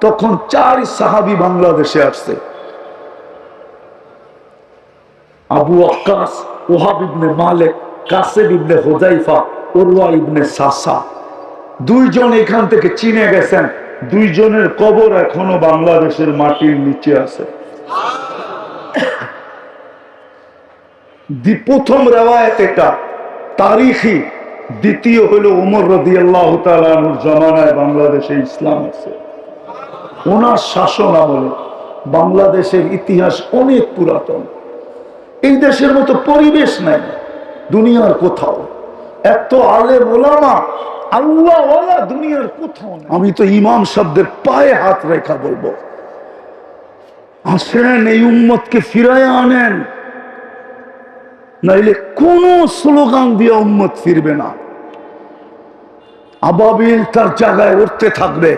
তখন 4 সাহাবী বাংলাদেশে আসছে। আবু ওয়াক্কাস, ওহাব ইবনে মালিক, কাসেব ইবনে হুযায়ফা, উরওয়া ইবনে সাসা। 2 জন এখান থেকে চীনে গেছেন। 2 জনের কবর এখনো বাংলাদেশের মাটির নিচে আছে। প্রথম রিওয়ায়াত এটা তারিখী, দ্বিতীয় হলো ওমর রাদিয়াল্লাহু তাআলা আনহুর জামানায় বাংলাদেশে ইসলাম আছে। ওনার শাসন আমলে বাংলাদেশের ইতিহাস অনেক পুরাতন। এই দেশের মতো পরিবেশ নাই দুনিয়ার কোথাও। এত আলেম ওলামা আল্লাহ ওয়ালা দুনিয়ার কোথাও নেই। আমি তো ইমাম শব্দের পায়ে হাত রেখা বলবো, আসেন এই উম্মতকে ফিরায় আনেন, নাইলে কোন স্লোগান দিয়ে উম্মত ফিরবে না। আবাবিল তার জায়গায় উঠতে থাকবে।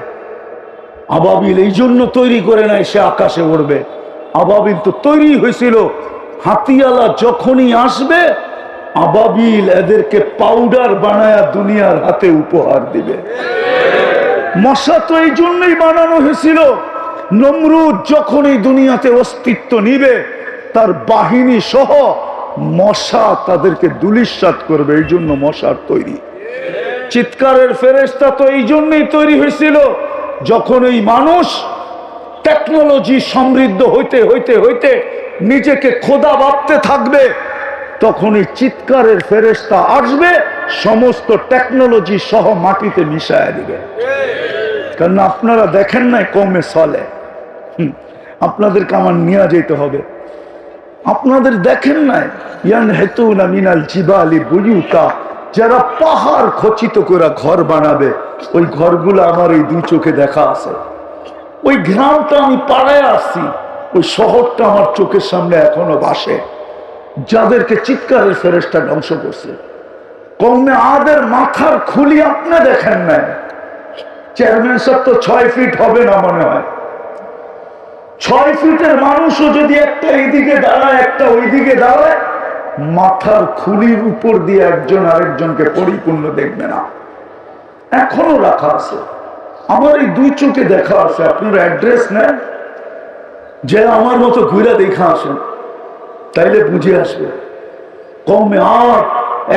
আবাবিল এই জন্য তৈরি করে নাই সে আকাশে উড়বে। আবাবিল তো তৈরি হয়েছিল, হাতিয়ালা যখনই আসবে আবাবিল এদেরকে পাউডার বানায়া দুনিয়ার হাতে উপহার দিবে। মশা তো এই জন্যই বানানো হয়েছিল, নমরুদ যখনই দুনিয়াতে অস্তিত্ব নিবে তার বাহিনী সহ মশা তাদেরকে দুলিশ্বাত করবে, এই জন্য মশার তৈরি। চিৎকারের ফেরেশতা তো এই জন্যই তৈরি হয়েছিল, যখন এই মানুষ টেকনোলজি সমৃদ্ধ হইতে হইতে হইতে নিজেকে খোদা ভাবতে থাকবে, তখন এই চিৎকারের ফেরেশতা আসবে, সমস্ত টেকনোলজি সহ মাটিতে মিশায়া দিবে। কারণ আপনারা দেখেন নাই কমে চলে, আপনাদেরকে আমার নিয়ে যেতে হবে। আপনাদের দেখেন নাই ইয়ানহিতুনা মিনাল জিবালি বুয়ুতা, যারা পাহাড় খচিত করে ঘর বানাবে, ওই ঘরগুলো আমার এই 2 চোখে দেখা আছে। ওই গ্রামটা আমি পাড়ায় আসছি, ওই শহরটা আমার চোখের সামনে এখনো ভাসে, যাদেরকে চিৎকারের ফেরেশতা ধ্বংস করছে। কমে আদের মাথার খুলি আপনি দেখেন নাই। চেয়ারম্যান সাহেব তো 6 ফিট হবে না মনে হয়। 6 ফিটের মানুষও যদি একটা এইদিকে দাঁড়ায় একটা ওইদিকে দাঁড়ায়, মাথার খুলির উপর দিয়ে একজন আরেকজনকে পরিপূর্ণ দেখবে না। এখনো রাখা আছে, আমার এই 2 চোখে দেখা আছে। আপনারা অ্যাড্রেস নেন, যে আমার মতো ঘুরে দেখা আসেন, তাইলে বুঝে আসবে। কমে আর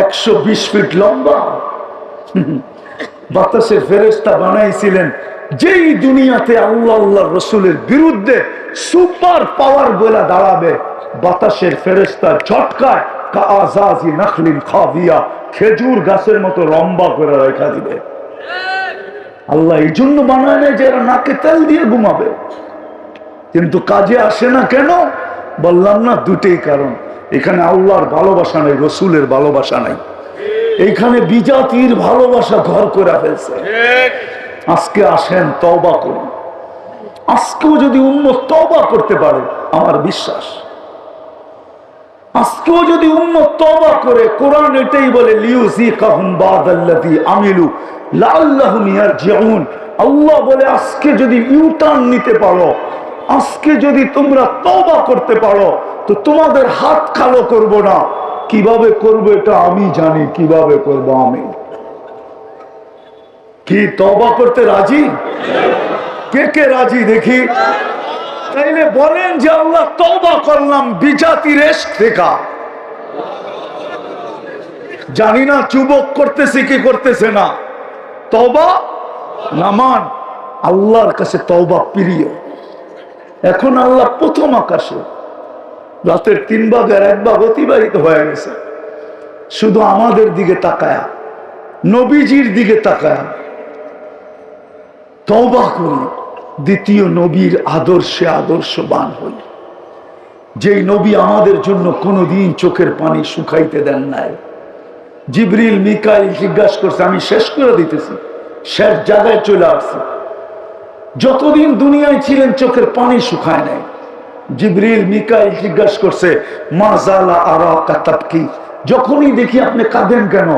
120 ফিট লম্বা বাতাসের ফেরেশতা বানাইছিলেন, যেই দুনিয়াতে আল্লাহ আল্লাহ রসুলের বিরুদ্ধে সুপার পাওয়ার বলে দাঁড়াবে, বাতাসের ফেরেশতা ঝটকায় কাআযাজি নাখলিন খাবিয়া, খেজুর গাছের মতো লম্বা করে রেখা দিবে। আল্লাহ এই জন্য বানায় না যে এরা নাকে তেল দিয়ে ঘুমাবে, কিন্তু কাজে আসে না কেন? বললাম না, 2টেই কারণ। এখানে আল্লাহর ভালোবাসা নাই, রসুলের ভালোবাসা নাই। এইখানে বিজাতির ভালোবাসা ঘর করে ফেলছে। আজকে আসেন তওবা করুন। আজকেও যদি উম্মত তওবা করতে পারে, আমার বিশ্বাস, আজকেও যদি উম্মত তওবা করে, কোরআন এটাই বলে লিউযিকাহুম বাদাল্লাযী আমিলু লাআল্লাহুম ইয়ারজিউন। আল্লাহ বলে আজকে যদি ইউটার্ন নিতে পারো, আজকে যদি তোমরা তওবা করতে পারো, তো তোমাদের হাত কালো করব না। কিভাবে করবো এটা আমি জানি, কিভাবে করব আমি। কি তওবা করতে রাজি? কে কে রাজি দেখি? তাইলে বলেন যে আল্লাহ তওবা করলাম বিজাতির ইশক থেকে। জানি না যুবক করতেছে কি করতেছে না। তওবা নামান, আল্লাহর কাছে তওবা প্রিয়। এখন আল্লাহ প্রথম আকাশে, রাতের 3 ভাগের 1 ভাগ অতিবাহিত হয়ে গেছে, শুধু আমাদের দিকে তাকায়া, নবীজির দিকে তাকায়া তওবা করি, দ্বিতীয় নবীর আদর্শে আদর্শবান হই। যেই নবী আমাদের জন্য কোনোদিন চোখের পানি শুকাইতে দেন নাই। জিবরিল মিকাইল জিজ্ঞাসা করছে, আমি শেষ করে দিতেছি, শেষ জায়গায় চলে আসছে। যতদিন দুনিয়ায় ছিলেন চোখের পানি শুকায় নাই। জিবরিল মিকাইল জিজ্ঞাসা করছে, মা জালা আরাকা তাবকি, যখনই দেখি আপনি কাঁদেন কেন?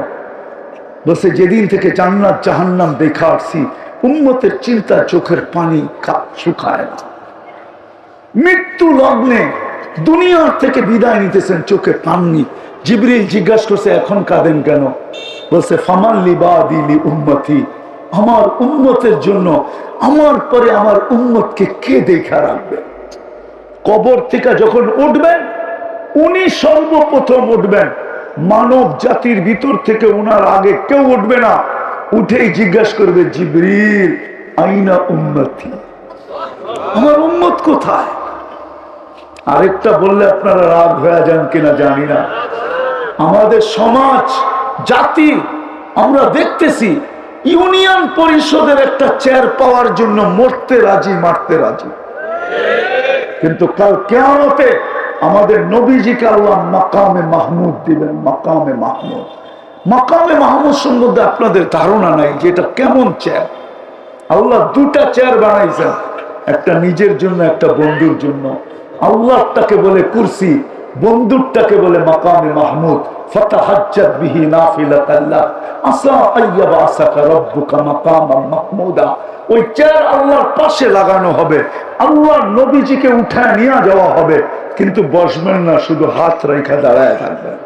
বলছে, যেদিন থেকে জান্নাত জাহান্নাম দেখা আসছি, উম্মতের চিন্তা চোখের পানি শুকায় না। মৃত্যু লগ্নে দুনিয়ার থেকে বিদায় নিতেছেন, চোখে পাননি। জিবরিল জিজ্ঞাসা করছে, এখন কাঁদেন কেন? বলছে, ফামান লিবাদি লি উম্মতি, আমার উম্মতের জন্য আমার পরে আমার উম্মতকে কে দেখা রাখবে? কবর থেকে যখন উঠবেন উনি সর্বপ্রথম উঠবেন। মানব জাতির ভিতর থেকে ওনার আগে কেউ উঠবে না। উঠেই জিজ্ঞাসা করবে, জিবরিল আইনা উম্মতি, আমার উম্মত কোথায়? আরেকটা বললে আপনারা রাগ হয়ে যান কিনা জানি না। আমাদের সমাজ জাতি আমরা দেখতেছি ইউনিয়ন পরিষদের একটা চেয়ার পাওয়ার জন্য মরতে রাজি, মারতে রাজি। কিন্তু কাল কিয়ামতে আমাদের নবীজিকে আল্লাহ মাকামে মাহমুদ দিবেন। মাকামে মাহমুদ, মাকামে মাহমুদ সম্বন্ধে আপনাদের ধারণা নাই যে এটা কেমন চেয়ার। আল্লাহ দুটা চেয়ার বানাইছেন, একটা নিজের জন্য, একটা বন্ধুর জন্য। আল্লাহটাকে বলে কুরসি, বন্ধুরটাকে বলে মাকামে মাহমুদ। ফাতাহাজ্জাত বিহি নাফিলাতান লাক আসা আইয়াবাসাকা রাব্বুকা মাকামান মাহমুদা। ওই চেয়ার আল্লাহর পাশে লাগানো হবে, আল্লাহর নবীজিকে উঠায় নিয়ে যাওয়া হবে, কিন্তু বসবেন না, শুধু হাত রেখে দাঁড়ায় থাকবেন।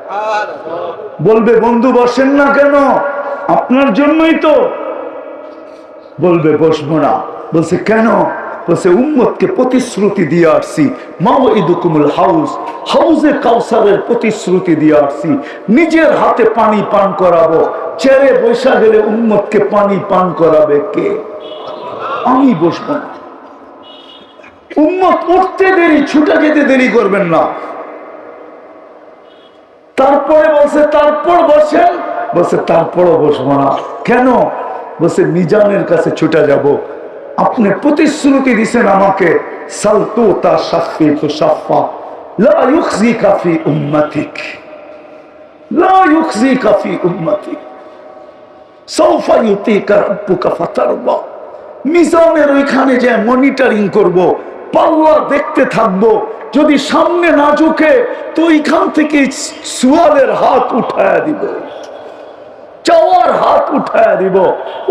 বলবে, বন্ধু বসেন না কেন? আপনার জন্যই তো। বলবে বসবো না। বলছে কেন? বলছে উম্মতকে প্রতিশ্রুতি দিয়ে আসছি, মাওইদুকুমুল হাউজ, হাউজে কাউসারের প্রতিশ্রুতি দিয়ে আসছি, নিজের হাতে পানি পান করাবো। চেয়ারে বসা গেলে উম্মতকে পানি পান করাবে কে? আমি বসবো না। উম্মত উঠতে দেরি, ছুটে যেতে দেরি করবেন না। তারপরে বলছে তারপর বসেন। বলছে তারপরও বসবো না। কেন? বলছে মিজানের কাছে ছুটে যাব। আপনি প্রতিশ্রুতি দিয়েছেন আমাকে, সালতু তা শাফি তু শাফা লা ইউখজিকা ফি উম্মতিক, লা ইউখজিকা ফি উম্মতিক সাউফা ইউতিকা রাব্বুকা ফাতারদা। মিজানের ওইখানে যে মনিটরিং করব, পাল্লা দেখতে থাকবো। যদি সামনে না ঝুঁকে তো ওইখান থেকে সুয়ালের হাত উঠায়া দিব, চাওয়ার হাত উঠায়া দিব।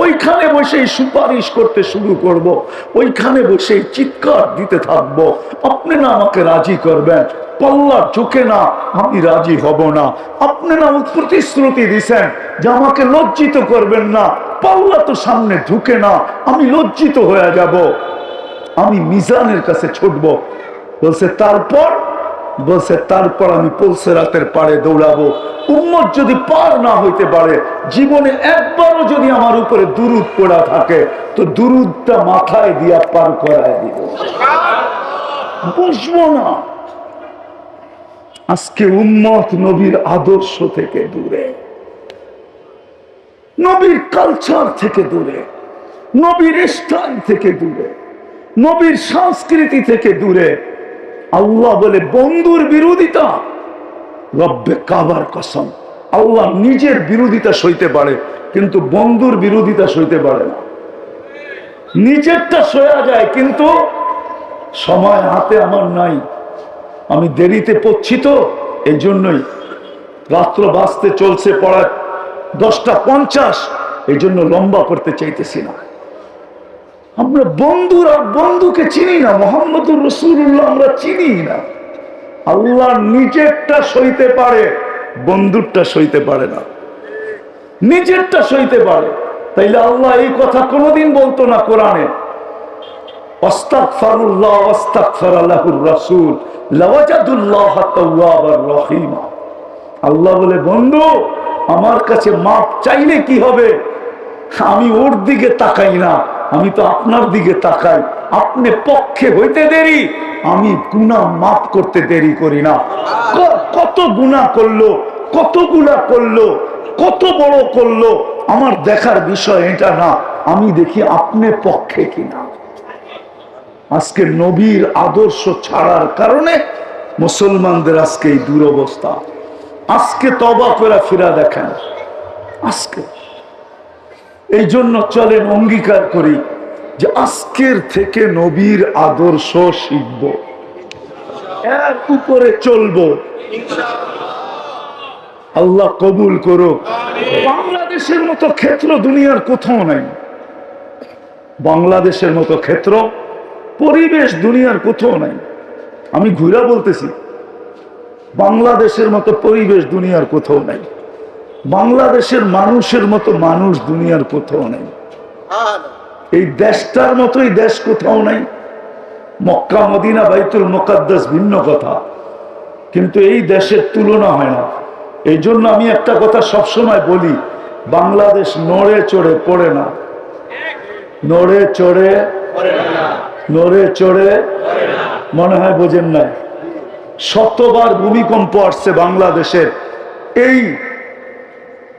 ওইখানে বসে সুপারিশ করতে শুরু করব, ওইখানে বসে চিৎকার দিতে থাকবো। আপনি না আমাকে রাজি করবেন, পাল্লা ঝুঁকে না, আমি রাজি হব না। আপনি না প্রতিশ্রুতি দিছেন যে আমাকে লজ্জিত করবেন না, পাল্লা তো সামনে ঝুঁকে না, আমি লজ্জিত হয়ে যাব, আমি মিজানের কাছে ছুটবো। বলছে তারপর? বলছে তারপর আমি পুলসিরাতের পাড়ে দৌড়াবো। উম্মত যদি পার না হইতে পারে, জীবনে একবারও যদি আমার উপরে দুরূদ পড়া থাকে, তো দুরূদটা মাথায় দিয়া পার করায় দিব, বসবো না। আজকে উম্মত নবীর আদর্শ থেকে দূরে, নবীর কালচার থেকে দূরে, নবীর স্টাইল থেকে দূরে, নবীর সংস্কৃতি থেকে দূরে। আল্লাহ বলে বন্ধুর বিরোধিতা, রব্বে কাবার কসম, আল্লাহ নিজের বিরোধিতা সইতে পারে, কিন্তু বন্ধুর বিরোধিতা সইতে পারে না। নিজেরটা সয়া যায়, কিন্তু সময় হাতে আমার নাই, আমি দেরিতে পড়ছি তো, এই জন্যই রাত্র বাজতে চলছে পড়া 10টা 50, এই জন্য লম্বা করতে চাইতেছি না। আমরা বন্ধুর আর বন্ধুকে চিনি না, মুহাম্মদুর রাসূলুল্লাহ আমরা চিনি না। আল্লাহ নিজেরটা সইতে পারে, বন্ধুরটা সইতে পারে না। নিজেরটা সইতে পারে, তাইলে আল্লাহ এই কথা কোনোদিন বলতো না কোরআনে, আস্তাগফিরুল্লাহ ওয়াস্তাগফির লাহুর রাসূল লাওয়াজাদুল্লাহ তাওয়াবার রহিমা। আল্লাহ বলে বন্ধু আমার কাছে মাপ চাইলে কি হবে? আমি ওর দিকে তাকাই না, আমি তো আপনার দিকে তাকাই। আপনি পক্ষে হইতে দেরি, আমি গুনাহ মাফ করতে দেরি করি না। কত গুনাহ করলো, কতগুলা করলো, কত বড় করলো, আমার দেখার বিষয় এটা না, আমি দেখি আপনি পক্ষে কিনা। আজকে নবীর আদর্শ ছাড়ার কারণে মুসলমানদের আজকে এই দুরবস্থা। আজকে তওবা করে ফিরা দেখেন। আজকে এই জন্য চলেন অঙ্গীকার করি যে আজকের থেকে নবীর আদর্শ শিখব, এর উপরে চলবো। আল্লাহ কবুল করুক। বাংলাদেশের মতো ক্ষেত্র দুনিয়ার কোথাও নাই। বাংলাদেশের মতো ক্ষেত্র, পরিবেশ দুনিয়ার কোথাও নাই। আমি ঘুরা বলতেছি, বাংলাদেশের মতো পরিবেশ দুনিয়ার কোথাও নাই। বাংলাদেশের মানুষের মতো মানুষ দুনিয়ার কোথাও নেই। এই দেশটার মতোই দেশ কোথাও নাই। মক্কা মদিনা বাইতুল মুকাদ্দাস ভিন্ন কথা, কিন্তু এই দেশের তুলনা হয় না। এই জন্য আমি একটা কথা সবসময় বলি, বাংলাদেশ নড়ে চড়ে পড়ে না, নড়ে চড়ে নড়ে চড়ে, মনে হয় বোঝেন নাই। শতবার ভূমিকম্প আসছে বাংলাদেশের এই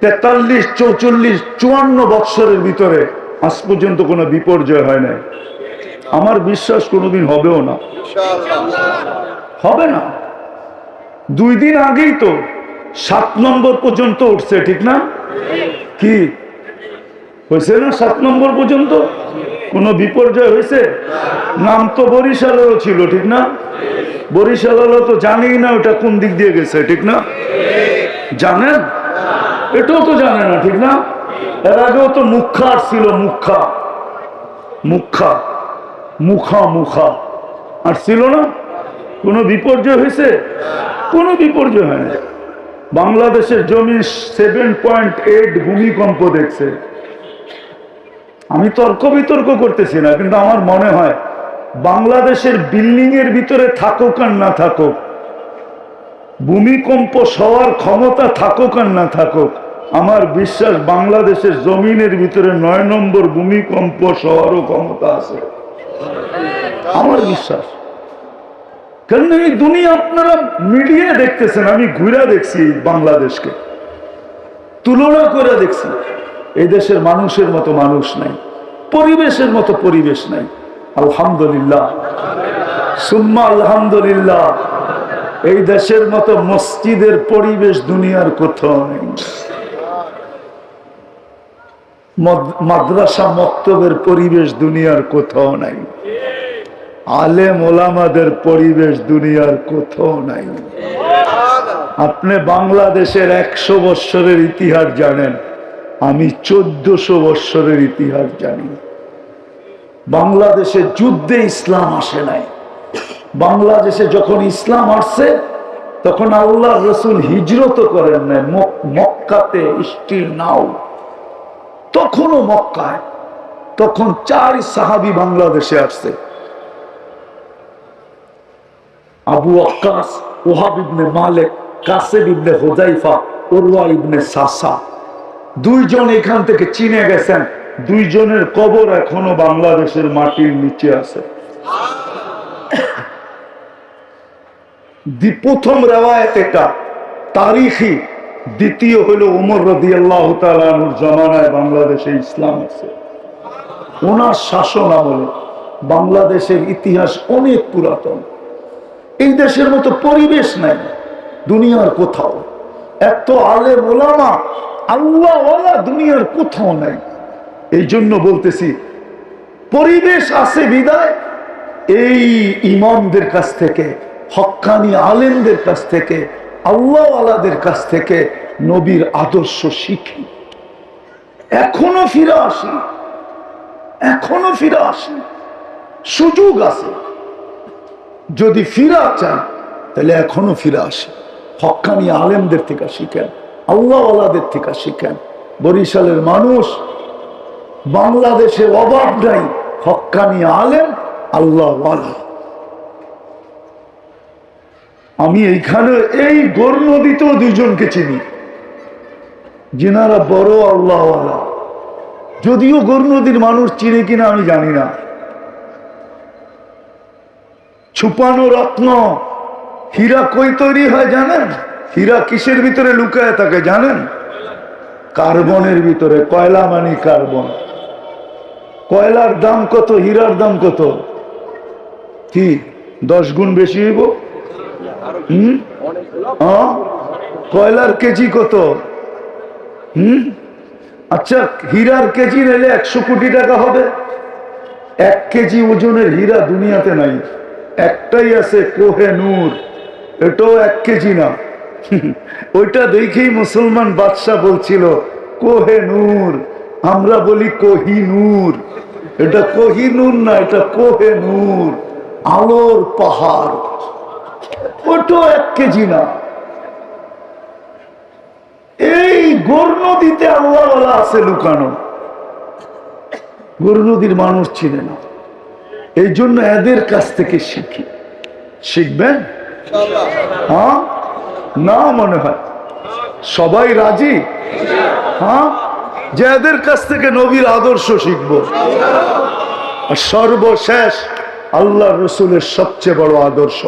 43, 44, 54 বৎসরের ভিতরে, আজ পর্যন্ত কোনো বিপর্যয় হয় নাই। আমার বিশ্বাস কোনোদিন হবেও না, হবে না। 2 দিন আগেই তো 7 নম্বর পর্যন্ত উঠছে, ঠিক না? কি হয়েছে না? 7 নম্বর পর্যন্ত কোনো বিপর্যয় হয়েছে? নাম তো বরিশালেরও ছিল, ঠিক না? বরিশালেরও তো জানেই না ওটা কোন দিক দিয়ে গেছে, ঠিক না? জানেন? এটাও তো জানে না, ঠিক না? এর আগেও তো মুখা ছিল, মুখা মুখা মুখা মুখা আর ছিল না। কোনো বিপর্যয় হয়েছে? কোনো বিপর্যয় হয় না। বাংলাদেশের জমি 7.8 ভূমিকম্প দেখছে। আমি তর্ক বিতর্ক করতেছি না, কিন্তু আমার মনে হয় বাংলাদেশের বিল্ডিং এর ভিতরে থাকুক আর না থাকুক, ভূমিকম্প সওয়ার ক্ষমতা থাকুক আর না থাকুক, আমার বিশ্বাস বাংলাদেশের জমিনের ভিতরে 9 নম্বর ভূমিকম্প সওয়ারও ক্ষমতা আছে, আমার বিশ্বাস। কারণ এই দুনিয়া আপনারা মিডিয়া দেখতেছেন, আমি ঘুরে দেখছি বাংলাদেশকে, তুলনা করে দেখছি। এই দেশের মানুষের মতো মানুষ নাই, পরিবেশের মতো পরিবেশ নাই। আলহামদুলিল্লাহ, সুম্মা আলহামদুলিল্লাহ। এই দেশের মতো মসজিদের পরিবেশ দুনিয়ার কোথাও নেই। মাদ্রাসা মক্তবের পরিবেশ দুনিয়ার কোথাও নাই। আলেম ওলামাদের পরিবেশ দুনিয়ার কোথাও নাই। আপনি বাংলাদেশের 100 বৎসরের ইতিহাস জানেন, আমি 1400 বৎসরের ইতিহাস জানি। বাংলাদেশে যুদ্ধে ইসলাম আসে নাই। বাংলাদেশে যখন ইসলাম আসছে তখন আল্লাহ রসুল হিজরত করেন নাই, মক্কাতে স্টিল নাও। তখনও মক্কায় তখন 4 সাহাবী বাংলাদেশে আসছে, আবু ওয়াক্কাস, ওহাব ইবনে মালিক, কাসেম ইবনে হুযায়ফা, উরওয়া ইবনে সাসা। 2 জন এখান থেকে চীনে গেছেন, 2 জনের কবর এখনো বাংলাদেশের মাটির নিচে আছে। প্রথম রেওয়ায়েত এটা তারিখী, দ্বিতীয় হলো ওমর রাদিয়াল্লাহু তাআলা আনহুর জামানায় বাংলাদেশে ইসলাম আছে। ওনার শাসন আমলে বাংলাদেশের ইতিহাস অনেক পুরাতন। এই দেশের মতো পরিবেশ নাই দুনিয়ার কোথাও। এত আলেম ওলামা আল্লাহওয়ালা দুনিয়ার কোথাও নাই। এই জন্য বলতেছি, পরিবেশ আছে বিদায় এই ইমামদের কাছ থেকে, হক্কানি আলেমদের কাছ থেকে, আল্লাহওয়ালাদের কাছ থেকে নবীর আদর্শ শিখি। এখনো ফিরে আসি, এখনো ফিরে আসি, সুযোগ আছে। যদি ফিরা চান তাহলে এখনো ফিরে আসে। হক্কানি আলেমদের থেকে শিখেন, আল্লাহওয়ালাদের থেকে শিখেন। বরিশালের মানুষ, বাংলাদেশে অভাব নাই হক্কানি আলেম, আল্লাহওয়ালা। আমি এইখানে এই গোর নদীতেও 2 জনকে চিনি যিনারা বড় আল্লাহওয়ালা। যদিও গোর নদীর মানুষ চিনে কিনা আমি জানি না। ছুপানো রত্ন, হীরা কই তৈরি হয় জানেন? হীরা কিসের ভিতরে লুকায় থাকে জানেন? কার্বনের ভিতরে। কয়লা মানে কার্বন। কয়লার দাম কত, হীরার দাম কত? কি 10 গুণ বেশি হইব? কয়লার কেজি কত? আচ্ছা, হীরার কেজি নিলে 100 কোটি টাকা হবে। 1 কেজি ওজনের হীরা দুনিয়াতে নাই, একটাই আছে, কোহে নূর। এটাও 1 কেজি না। ওইটা দেখেই মুসলমান বাদশাহ বলছিল কোহে নূর, আমরা বলি কোহিনূর। এটা কোহিনূর না, এটা কোহে নূর, আলোর পাহাড়। ওটাও 1 কেজি না। এই গোর নদীতে আল্লাহওয়ালা আছে লুকানো। গরু নদীর মানুষ চিনে না, এই জন্য এদের কাছ থেকে শিখি। শিখবেন? হ্যাঁ না মনে হয় সবাই রাজি? হ্যাঁ, যে এদের কাছ থেকে নবীর আদর্শ শিখবো। আর সর্বশেষ আল্লাহ রসুলের সবচেয়ে বড় আদর্শ,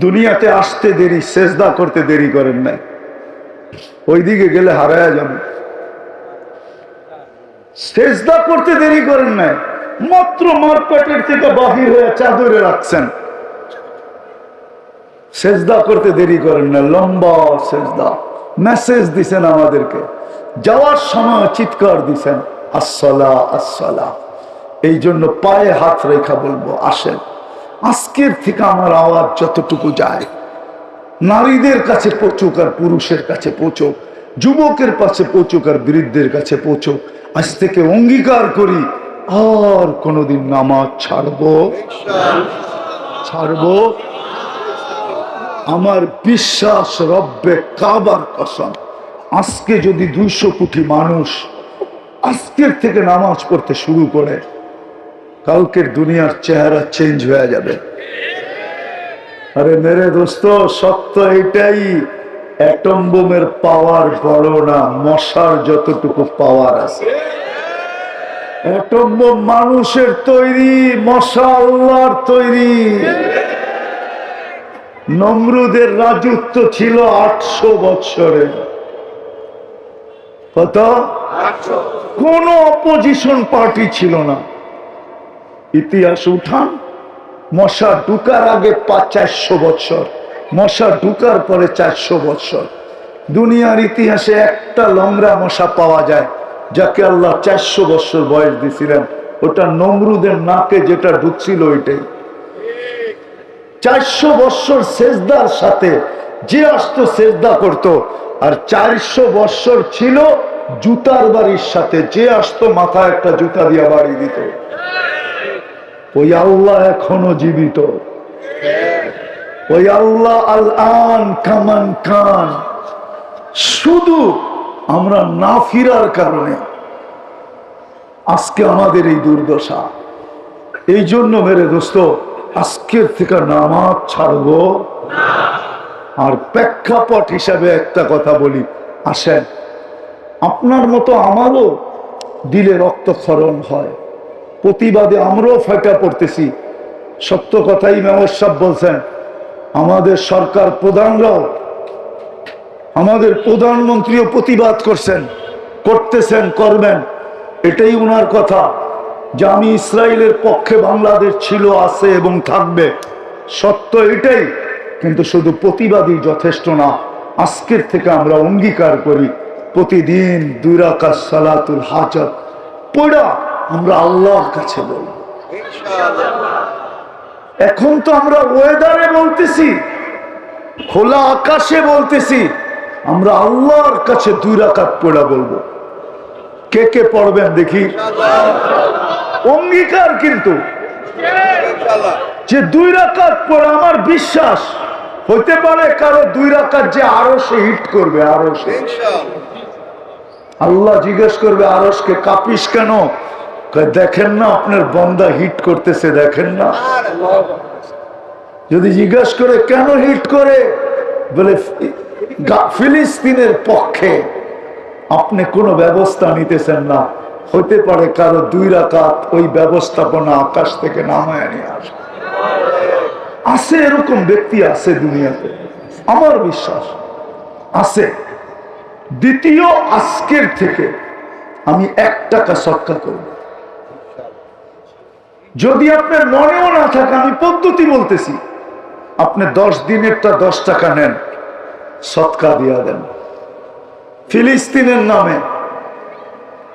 দুনিয়াতে আসতে দেরি, সেজদা করতে দেরি করেন নাই। ওইদিকে গেলে হারায়া যাবে। সেজদা করতে দেরি করেন নাই, মাত্র মারপেটের থেকে বাহির হয়ে চাদরে রাখছেন, সেজদা করতে দেরি করেন না। লম্বা সেজদা, মেসেজ দিছেন আমাদেরকে, যাওয়ার সময় চিৎকার দিছেন আসসালা আসসালা। এই জন্য পায়ে হাত রেখা বলবো, আসেন আজকের থেকে আমার আওয়াজ যতটুকু যায় নারীদের কাছে পৌঁছুক আর পুরুষের কাছে পৌঁছুক, যুবকের কাছে পৌঁছুক আর বৃদ্ধের কাছে পৌঁছুক। আজ থেকে অঙ্গীকার করি আর কোনোদিন নামাজ ছাড়বো। আমার বিশ্বাস রব্বে কাবার কসম, আজকে যদি 200 কোটি মানুষ আজকের থেকে নামাজ পড়তে শুরু করে, কালকের দুনিয়ার চেহারা চেঞ্জ হয়ে যাবে। আরে মেরে দোস্ত, সত্য এটাই, অ্যাটম বোমের পাওয়ার বড় না, মশার যতটুকু পাওয়ার আছে। অ্যাটম বোম মানুষের তৈরি, মশা আল্লাহর তৈরি। নমরুদের রাজত্ব ছিল 800 বছরে। কত? কোন অপোজিশন পার্টি ছিল না। ইতিহাস উঠান, মশা ঢুকার আগে 400 বছর, মশা ঢুকার পরে 400 বছর। দুনিয়ার ইতিহাসে একটা লংরা মশা পাওয়া যায় যাকে আল্লাহ 400 বছর বয়স দিয়েছিলেন, ওটা নমরুদের নাকে যেটা ঢুকছিল ওইটাই। 400 বছর সেজদার সাথে যে আসতো সেজদা করত, আর 400 বছর ছিল জুতার বাড়ির সাথে, যে আসতো মাথায় একটা জুতা দিয়া বাড়ি দিত। ওই আল্লাহ এখনো জীবিত, ওই আল্লাহ আল আন কামান খান। শুধু আমরা না ফিরার কারণে আজকে আমাদের এই দুর্দশা। এই জন্য মেরে দোস্ত, আজকের থেকে নামাজ ছাড়বো। আর প্রেক্ষাপট হিসাবে একটা কথা বলি, আসেন, আপনার মতো আমারও দিলে রক্তক্ষরণ হয়, প্রতিবাদে আমরাও ফাঁকা পড়তেছি। সত্য কথাই মেয়র সাহেব বলছেন, আমাদের সরকার প্রধানরাও, আমাদের প্রধানমন্ত্রীও প্রতিবাদ করতেছেন, করবেন। এটাই উনার কথা যে আমি ইসরায়েলের পক্ষে, বাংলাদেশ ছিল, আছে এবং থাকবে, সত্য এটাই। কিন্তু শুধু প্রতিবাদী যথেষ্ট না, আজকের থেকে আমরা অঙ্গীকার করি প্রতিদিন 2 রাকাত সালাতুল হাজত পড়া আমরা আল্লাহর কাছে বলব। এখন তো আমরা ওয়েদারে বলতেছি, খোলা আকাশে বলতেছি, আমরা আল্লাহর কাছে 2 রাকাত পড়া বলবো। কে কে পড়বেন দেখি? অঙ্গীকার কিন্তু যে 2 রাকাত পড়া, আমার বিশ্বাস হতে পারে কারো 2 রাকাত যে আরো সে হিট করবে, আরো সে। আল্লাহ জিজ্ঞেস করবে আরশকে, কাঁপিস কেন? দেখেন না আপনার বন্দা হিট করতেছে, দেখেন না? যদি জিজ্ঞেস করে কেন হিট করে, বলে ফিলিস্তিনের পক্ষে আপনি কোনো ব্যবস্থা নিতেছেন না, হতে পারে কারো 2 রাকাত ওই ব্যবস্থাপনা আকাশ থেকে নামায় নিয়ে আসে। আছে এরকম ব্যক্তি, আছে দুনিয়াতে, আমার বিশ্বাস আছে। দ্বিতীয়, আজকের থেকে আমি 1 টাকা সদকা করব। যদি আপনার মনেও না থাকে, আমি পদ্ধতি বলতেছি, আপনি 10 দিনেরটা 10 টাকা নেন, সদকা দিয়া দেন। ফিলিস্তিনের নামে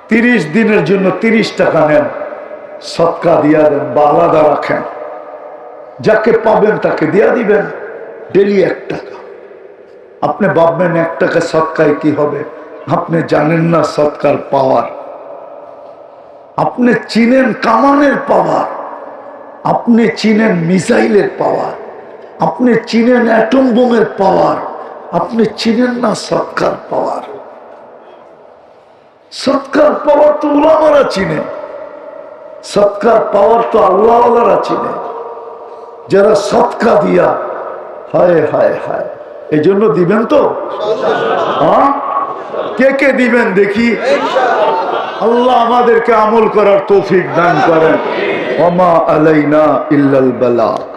30 দিনের জন্য 30 টাকা নেন, সদকা দিয়া দেন বা আলাদা রাখেন। যাকে পাবেন তাকে দিয়া দিবেন, ডেলি 1 টাকা। আপনি ভাববেন 1 টাকা সদকায় কি হবে, আপনি জানেন না সদকার পাওয়ার। আপনি চিনেন কামানের পাওয়ার, আপনি চিনেন মিসাইলের পাওয়ার, আপনি চিনেন অ্যাটম বোমের পাওয়ার, আপনি চিনেন না সদকার পাওয়ার। সৎকার পাওয়ার তো উলামারা চিনে, সৎকার পাওয়ার তো আল্লাহওয়ালারা চিনে, যারা সৎকা দিয়া। হায় হায় হায়, এই জন্য দিবেন তো? হ্যাঁ, কে কে দিবেন দেখি? আল্লাহ আমাদেরকে আমল করার তৌফিক দান করেন। ওমা আলাইনা ইল্লাল বালাগ।